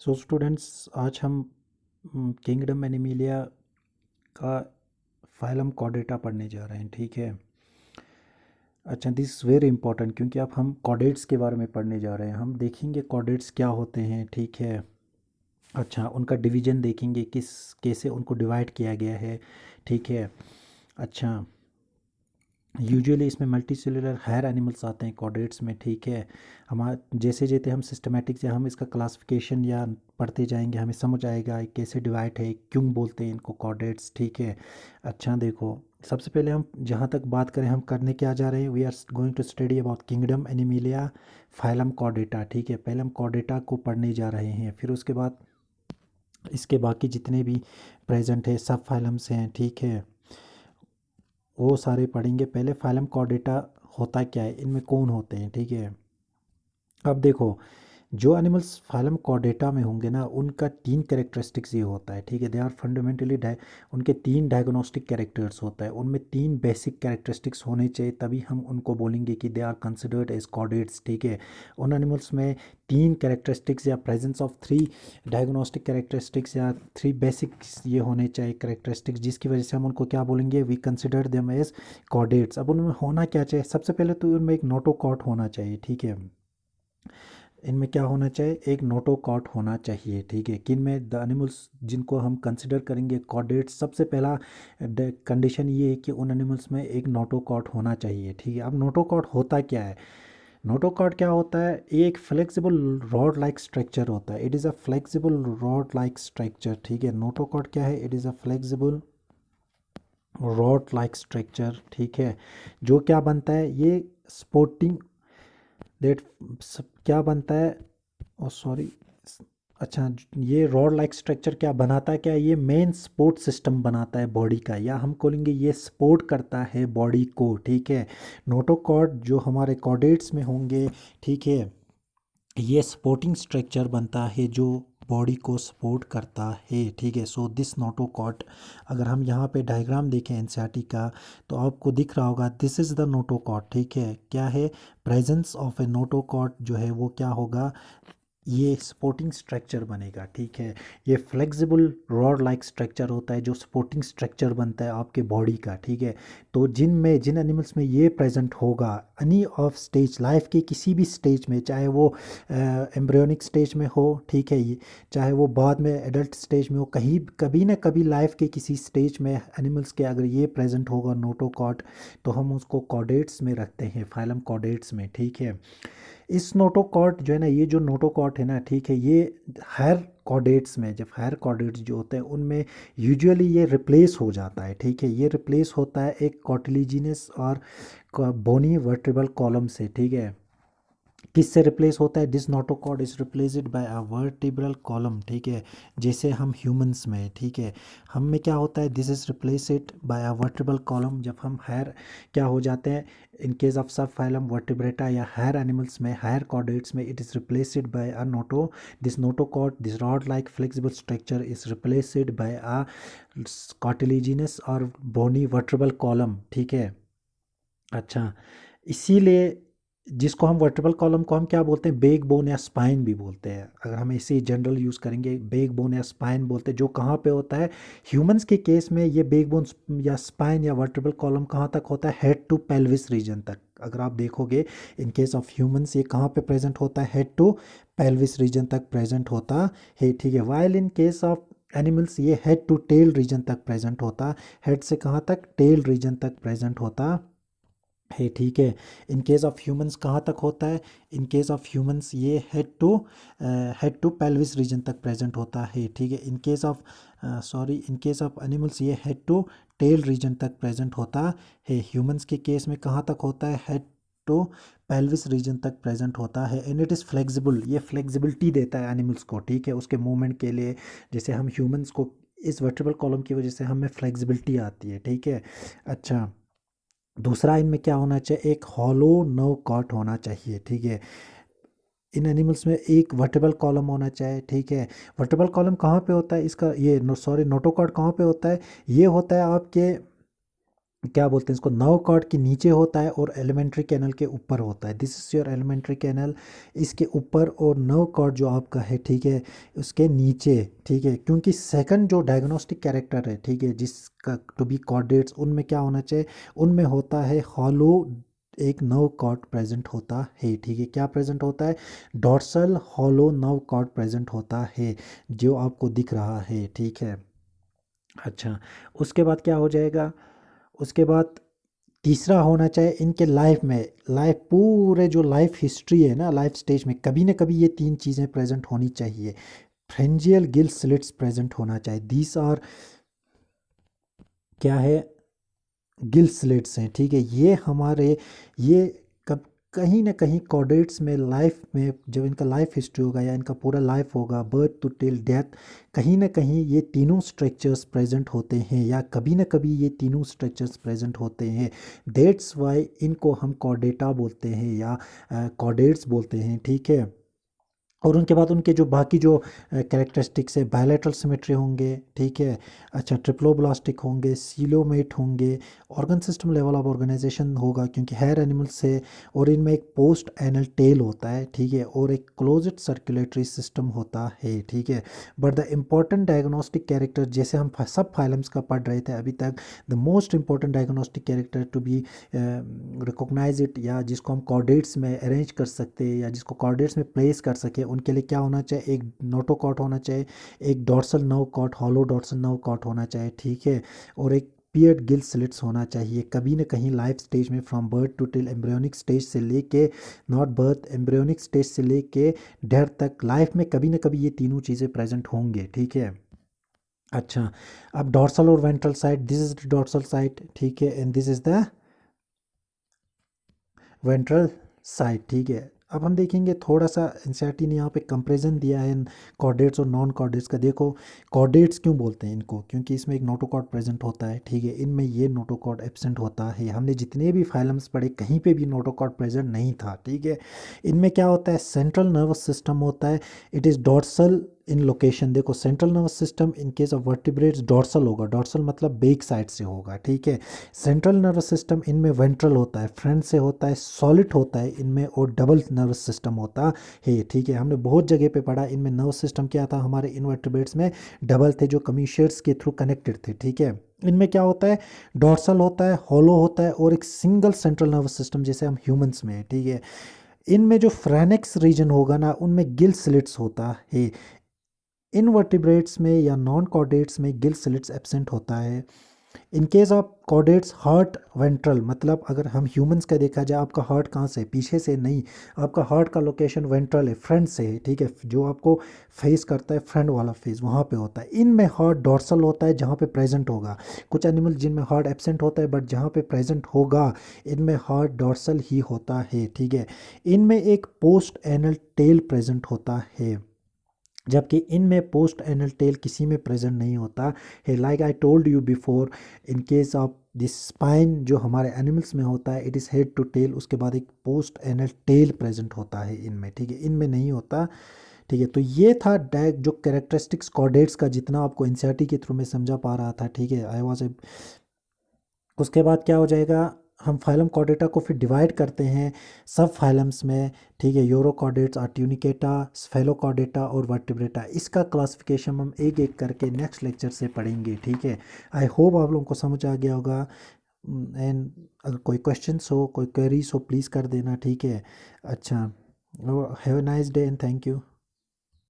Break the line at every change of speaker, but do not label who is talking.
So students, आज हम kingdom Animalia का फाइलम कॉर्डेटा पढ़ने जा रहे हैं। ठीक है। अच्छा, दिस वेरी इंपॉर्टेंट क्योंकि अब हम कॉर्डेट्स के बारे में पढ़ने जा रहे हैं। हम देखेंगे कॉर्डेट्स क्या होते हैं। ठीक है। अच्छा, उनका डिवीजन देखेंगे, किस कैसे उनको डिवाइड किया गया है। ठीक है। अच्छा, यूजुअली इसमें मल्टी सेलुलर हायर एनिमल्स आते हैं कॉर्डेट्स में। ठीक है। हमारे जैसे जैसे हम सिस्टमेटिक से हम इसका क्लासिफिकेशन या पढ़ते जाएंगे, हमें समझ आएगा ये कैसे डिवाइड है, क्यों बोलते हैं इनको कॉर्डेट्स। ठीक है। अच्छा देखो, सबसे पहले हम जहाँ तक बात करें, हम करने क्या जा रहे हैं, we are going to study about kingdom Animalia phylum Chordata. ठीक है। पहले हम कॉर्डेटा को पढ़ने जा रहे हैं, फिर उसके बाद इसके बाकी जितने भी प्रेजेंट है सब फाइलम्स हैं। ठीक है, वो सारे पढ़ेंगे। पहले फाइलम कॉर्डेटा होता क्या है, इनमें कौन होते हैं। ठीक है। अब देखो, जो एनिमल्स फाइलम कॉर्डेटा में होंगे ना, उनका तीन कैरेक्टरिस्टिक्स ये होता है। ठीक है। दे आर फंडामेंटली उनके तीन डायग्नोस्टिक कैरेक्टर्स होता है, उनमें तीन बेसिक कैरेक्टरिस्टिक्स होने चाहिए, तभी हम उनको बोलेंगे कि they are considered as chordates. ठीक है। उन एनिमल्स में तीन कैरेक्टरिस्टिक्स या presence of three diagnostic characteristics या थ्री बेसिक ये होने चाहिए कैरेक्टरिस्टिक्स, जिसकी वजह से हम उनको क्या बोलेंगे, we consider them as chordates. अब उनमें होना क्या चाहिए, सबसे पहले तो उनमें एक नोटोकॉट होना चाहिए। ठीक है। इनमें क्या होना चाहिए, एक नोटोकॉट होना चाहिए। ठीक है। किन में, द एनिमल्स जिनको हम कंसिडर करेंगे कॉर्डेट्स, सबसे पहला कंडीशन ये है कि उन एनिमल्स में एक नोटोकॉट होना चाहिए। ठीक है। अब नोटोकॉट होता क्या है, नोटोकॉट क्या होता है, ये एक फ्लेक्सिबल रॉड लाइक स्ट्रक्चर होता है। It is a flexible rod like structure. ठीक है। नोटोकॉट क्या है, it is a flexible rod like structure. ठीक है। जो क्या बनता है, ये स्पोर्टिंग देट क्या बनता है, ओ सॉरी, अच्छा, ये रॉड लाइक स्ट्रक्चर क्या बनाता है, क्या ये मेन सपोर्ट सिस्टम बनाता है बॉडी का, या हम बोलेंगे ये सपोर्ट करता है बॉडी को। ठीक है। नोटोकॉर्ड जो हमारे कॉर्डेट्स में होंगे, ठीक है, ये सपोर्टिंग स्ट्रक्चर बनता है जो बॉडी को सपोर्ट करता है। ठीक है। सो दिस नोटोकॉट, अगर हम यहाँ पे डायग्राम देखें एनसीईआरटी का, तो आपको दिख रहा होगा, दिस इज़ द नोटोकॉट। ठीक है। क्या है, प्रेजेंस ऑफ ए नोटोकॉट जो है वो क्या होगा, ये सपोर्टिंग स्ट्रक्चर बनेगा। ठीक है। ये फ्लेक्सिबल रॉड लाइक स्ट्रक्चर होता है जो सपोर्टिंग स्ट्रक्चर बनता है आपके बॉडी का। ठीक है। तो जिन एनिमल्स में ये प्रेजेंट होगा, एनी ऑफ स्टेज, लाइफ के किसी भी स्टेज में, चाहे वो एम्ब्रियोनिक स्टेज में हो, ठीक है, ये चाहे वो बाद में एडल्ट स्टेज में हो, कहीं कभी ना कभी लाइफ के किसी स्टेज में एनिमल्स के अगर ये प्रेजेंट होगा नोटोकॉट, तो हम उसको कॉर्डेट्स में रखते हैं, फाइलम कॉर्डेट्स में। ठीक है। इस नोटोकॉट जो है ना, ये जो नोटोकॉट है ना, ठीक है, ये हायर कॉर्डेट्स में, जब हायर कॉर्डेट्स जो होते हैं उनमें यूजुअली ये रिप्लेस हो जाता है। ठीक है। ये रिप्लेस होता है एक कॉटिलिजिनस और बोनी वर्टेब्रल कॉलम से। ठीक है। किससे रिप्लेस होता है, this notochord is replaced by a vertebral column. ठीक है। जैसे हम ह्यूमंस में, ठीक है, हम में क्या होता है, this is replaced by a vertebral column, जब हम हायर क्या हो जाते हैं, इन केस ऑफ सब फाइलम वर्टिब्रेटा या हायर एनिमल्स में, हायर कॉर्डेट्स में, it is replaced by a Noto, this notochord, this rod like flexible structure is replaced by a cartilaginous और बोनी वर्टिब्रल कॉलम। ठीक है। अच्छा, इसीलिए जिसको हम वर्टेब्रल कॉलम को हम क्या बोलते हैं, बेक बोन या स्पाइन भी बोलते हैं। अगर हम इसे जनरल यूज़ करेंगे, बेक बोन या स्पाइन बोलते हैं, जो कहाँ पे होता है, ह्यूमंस के केस में ये बेक बोन या स्पाइन या वर्टेब्रल कॉलम कहाँ तक होता है, हेड टू पेल्विस रीजन तक। अगर आप देखोगे, इन केस ऑफ ह्यूमंस ये कहाँ पे प्रेजेंट होता है, हेड टू पेल्विस रीजन तक प्रेजेंट होता है। ठीक है। While in case of animals ये हेड टू टेल रीजन तक प्रेजेंट होता, हेड से कहाँ तक, टेल रीजन तक प्रेजेंट होता है। ठीक है। इन केस ऑफ ह्यूमंस कहाँ तक होता है, इन केस ऑफ ह्यूमंस ये हेड टू पेल्विस रीजन तक प्रेजेंट होता है। ठीक है। इन case of in case of animals ये हेड टू टेल रीजन तक प्रेजेंट होता है। ह्यूमंस के केस में कहाँ तक होता है, हेड टू पेल्विस रीजन तक प्रेजेंट होता है। एंड इट इज़ फ्लेक्सिबल, ये फ्लेक्सिबिलिटी देता है एनिमल्स को। ठीक है। उसके मूवमेंट के लिए, जैसे हम ह्यूमंस को इस वर्टिब्रल कॉलम की वजह से हमें फ्लेक्सिबिलिटी आती है। ठीक है। अच्छा, दूसरा इनमें क्या होना चाहिए, एक हॉलो नर्व कॉट होना चाहिए। ठीक है। इन एनिमल्स में एक वर्टेब्रल कॉलम होना चाहिए। ठीक है। वर्टेब्रल कॉलम कहाँ पे होता है, इसका ये नोटोकॉट कहाँ पे होता है, ये होता है आपके क्या बोलते हैं इसको, नर्व कॉर्ड के नीचे होता है और एलिमेंट्री कैनल के ऊपर होता है। This is your alimentary canal, इसके ऊपर, और नर्व कॉर्ड जो आपका है, ठीक है, उसके नीचे, ठीक है। क्योंकि सेकंड जो डायग्नोस्टिक कैरेक्टर है, ठीक है, जिसका टू बी कॉर्डेट्स, उनमें क्या होना चाहिए, उनमें होता है हॉलो, एक नर्व कॉर्ड प्रेजेंट होता है, ठीक है। क्या प्रेजेंट होता है, dorsal hollow nerve cord present होता है, जो आपको दिख रहा है, ठीक है। अच्छा, उसके बाद क्या हो जाएगा, उसके बाद तीसरा होना चाहिए इनके लाइफ में, लाइफ पूरे जो लाइफ हिस्ट्री है ना, लाइफ स्टेज में कभी ना कभी ये तीन चीज़ें प्रेजेंट होनी चाहिए। फ्रेंजियल गिल स्लिट्स प्रेजेंट होना चाहिए, दीज आर, क्या है, गिल स्लिट्स हैं, ठीक है। ये हमारे, ये कब, कहीं ना कहीं कॉर्डेट्स में लाइफ में जब इनका लाइफ हिस्ट्री होगा या इनका पूरा लाइफ होगा, बर्थ टू टिल डेथ, कहीं ना कहीं ये तीनों स्ट्रक्चर्स प्रेजेंट होते हैं, या कभी ना कभी ये तीनों स्ट्रक्चर्स प्रेजेंट होते हैं। दैट्स वाई इनको हम कॉर्डेटा बोलते हैं या कॉर्डेट्स बोलते हैं, ठीक है। और उनके बाद उनके जो बाकी जो कैरेक्टरिस्टिक्स है, बायलैटरल सिमेट्री होंगे, ठीक है। अच्छा, ट्रिप्लोब्लास्टिक होंगे, सीलोमेट होंगे, organ system level of organization होगा क्योंकि हेयर एनिमल्स है, और इनमें एक पोस्ट एनल टेल होता है, ठीक है, और एक क्लोज्ड सर्कुलेटरी सिस्टम होता है, ठीक है। But the important diagnostic character, जैसे हम सब फाइलम्स का पढ़ रहे थे अभी तक, the most important diagnostic character to be recognise it, या जिसको हम कॉर्डेट्स में अरेंज कर सकते हैं या जिसको कॉर्डेट्स में प्लेस कर सके, उनके लिए क्या होना चाहिए, एक नोटोकॉट होना चाहिए, एक dorsal nerve cord, hollow dorsal nerve cord होना चाहिए, ठीक है, और एक पियर्ड गिल स्लिट्स होना चाहिए। कभी न कहीं लाइफ स्टेज में from birth to till embryonic stage से लेके, नॉट बर्थ, एम्ब्रियोनिक स्टेज से लेके डेथ तक, लाइफ में कभी न कभी ये तीनों चीज़ें प्रेजेंट होंगे, ठीक है। अच्छा, अब डॉर्सल और ventral side, this is the dorsal side, ठीक है, and this is the ventral side, ठीक है। अब हम देखेंगे थोड़ा सा, एनसीईआरटी ने यहाँ पे कंपैरिजन दिया है कॉर्डेट्स और नॉन कॉर्डेट्स का। देखो, कॉर्डेट्स क्यों बोलते हैं इनको, क्योंकि इसमें एक नोटोकॉर्ड प्रेजेंट होता है, ठीक है, इनमें ये नोटोकॉर्ड एब्सेंट होता है। हमने जितने भी फाइलम्स पढ़े कहीं पे भी नोटोकॉर्ड प्रेजेंट नहीं था, ठीक है। इनमें क्या होता है, सेंट्रल नर्वस सिस्टम होता है, it is dorsal in location. देखो, central nervous system in case of vertebrates dorsal होगा, डॉर्सल मतलब बैक साइड से होगा, ठीक है। सेंट्रल नर्वस सिस्टम इनमें वेंट्रल होता है, फ्रंट से होता है, सॉलिड होता है इनमें, और डबल नर्वस सिस्टम होता है, ठीक है। हमने बहुत जगह पे पढ़ा, इनमें नर्वस सिस्टम क्या था, हमारे इनवर्टिब्रेट्स में डबल थे जो कम्यूनिकेटर्स के थ्रू कनेक्टेड थे, ठीक है। इनमें क्या होता है, डॉर्सल होता है, हॉलो होता है, और एक सिंगल सेंट्रल नर्वस सिस्टम जैसे हम ह्यूमंस में है, ठीक है। इनमें जो फ्रेनेक्स रीजन होगा ना, उनमें गिल स्लिट्स होता है। इनवर्टिब्रेट्स में या नॉन कॉर्डेट्स में गिल स्लिट्स एब्सेंट होता है। इन case of chordates heart ventral, मतलब अगर हम ह्यूमंस का देखा जाए, आपका हार्ट कहाँ से है, पीछे से नहीं, आपका हार्ट का लोकेशन वेंट्रल है, फ्रंट से है, ठीक है, जो आपको फेस करता है फ्रंट वाला फेस, वहाँ पे होता है। इनमें हार्ट डॉर्सल होता है जहाँ पे प्रेजेंट होगा। कुछ एनिमल जिनमें हार्ट एब्सेंट होता है, बट जहाँ पे प्रेजेंट होगा इनमें हार्ट डॉर्सल ही होता है, ठीक है। इनमें एक पोस्ट एनल टेल प्रेजेंट होता है, जबकि इनमें पोस्ट एनल टेल किसी में प्रेजेंट नहीं होता है। Like I told you before, in case of this spine जो हमारे एनिमल्स में होता है, it is head to tail, उसके बाद एक पोस्ट एनल टेल प्रेजेंट होता है इनमें, ठीक है, इनमें नहीं होता, ठीक है। तो ये था डैग जो कैरेक्टरिस्टिक्स कॉर्डेट्स का, जितना आपको एनसीईआरटी के थ्रू मैं समझा पा रहा था, ठीक है, आई वाज। उसके बाद क्या हो जाएगा, हम फाइलम कॉर्डेटा को फिर डिवाइड करते हैं सब फाइलम्स में, ठीक है। यूरोकॉर्डेट्स, आर्ट्यूनिकेटा, स्फेलोकॉर्डेटा और वर्टिब्रेटा, इसका क्लासिफिकेशन हम एक एक करके नेक्स्ट लेक्चर से पढ़ेंगे, ठीक है। आई होप आप लोगों को समझ आ गया होगा। एंड अगर कोई क्वेश्चंस हो, कोई क्वेरीज हो, प्लीज़ कर देना, ठीक है। अच्छा, have a nice day and thank you.